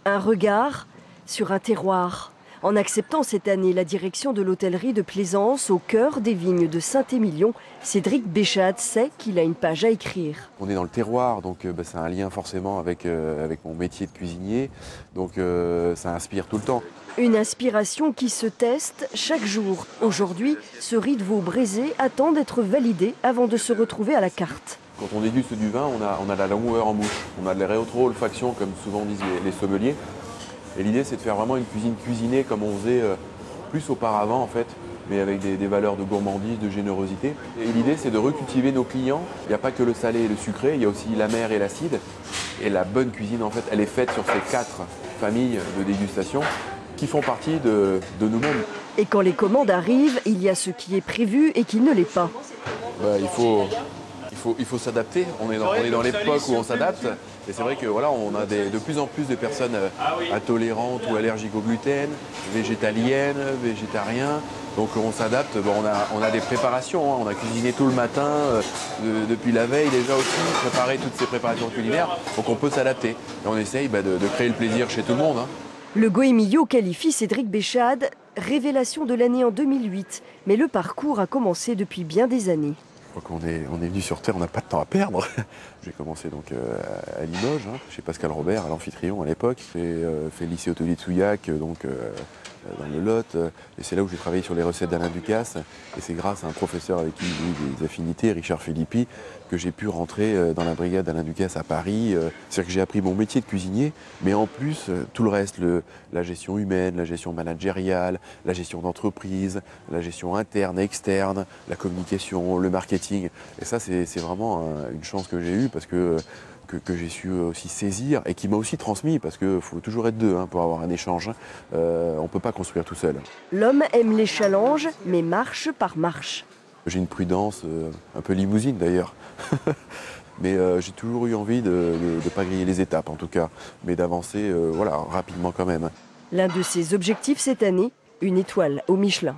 Un regard sur un terroir. En acceptant cette année la direction de l'hôtellerie de Plaisance au cœur des vignes de Saint-Émilion, Cédric Béchade sait qu'il a une page à écrire. On est dans le terroir, donc c'est un lien forcément avec mon métier de cuisinier, donc ça inspire tout le temps. Une inspiration qui se teste chaque jour. Aujourd'hui, ce riz de veau braisé attend d'être validé avant de se retrouver à la carte. Quand on déguste du vin, on a la longueur en bouche, on a de la rétro-olfaction comme souvent disent les sommeliers. Et l'idée c'est de faire vraiment une cuisine cuisinée comme on faisait plus auparavant en fait, mais avec des valeurs de gourmandise, de générosité. Et l'idée c'est de recultiver nos clients. Il n'y a pas que le salé et le sucré, il y a aussi l'amer et l'acide. Et la bonne cuisine en fait, elle est faite sur ces 4 familles de dégustation qui font partie de nous-mêmes. Et quand les commandes arrivent, il y a ce qui est prévu et qui ne l'est pas. Il faut s'adapter. On est dans l'époque où on s'adapte. Et c'est vrai que voilà, on a de plus en plus de personnes intolérantes ou allergiques au gluten, végétaliennes, végétariens. Donc on s'adapte. Bon, on a des préparations. On a cuisiné tout le matin, depuis la veille déjà aussi, préparer toutes ces préparations culinaires. Donc on peut s'adapter. Et on essaye de créer le plaisir chez tout le monde. Le Goemio qualifie Cédric Béchade révélation de l'année en 2008. Mais le parcours a commencé depuis bien des années. On est venu sur Terre, on n'a pas de temps à perdre. J'ai commencé donc à Limoges, chez Pascal Robert, à l'Amphitryon à l'époque. J'ai fait le lycée hôtelier de Souillac, donc dans le Lot. Et c'est là où j'ai travaillé sur les recettes d'Alain Ducasse. Et c'est grâce à un professeur avec qui j'ai eu des affinités, Richard Philippi, que j'ai pu rentrer dans la brigade d'Alain Ducasse à Paris. C'est-à-dire que j'ai appris mon métier de cuisinier, mais en plus tout le reste, la gestion humaine, la gestion managériale, la gestion d'entreprise, la gestion interne et externe, la communication, le marketing. Et ça, c'est vraiment une chance que j'ai eue parce que j'ai su aussi saisir et qui m'a aussi transmis parce qu'il faut toujours être deux pour avoir un échange. On ne peut pas construire tout seul. L'homme aime les challenges, mais marche par marche. J'ai une prudence un peu limousine d'ailleurs. Mais j'ai toujours eu envie de ne pas griller les étapes en tout cas, mais d'avancer rapidement quand même. L'un de ses objectifs cette année, une étoile au Michelin.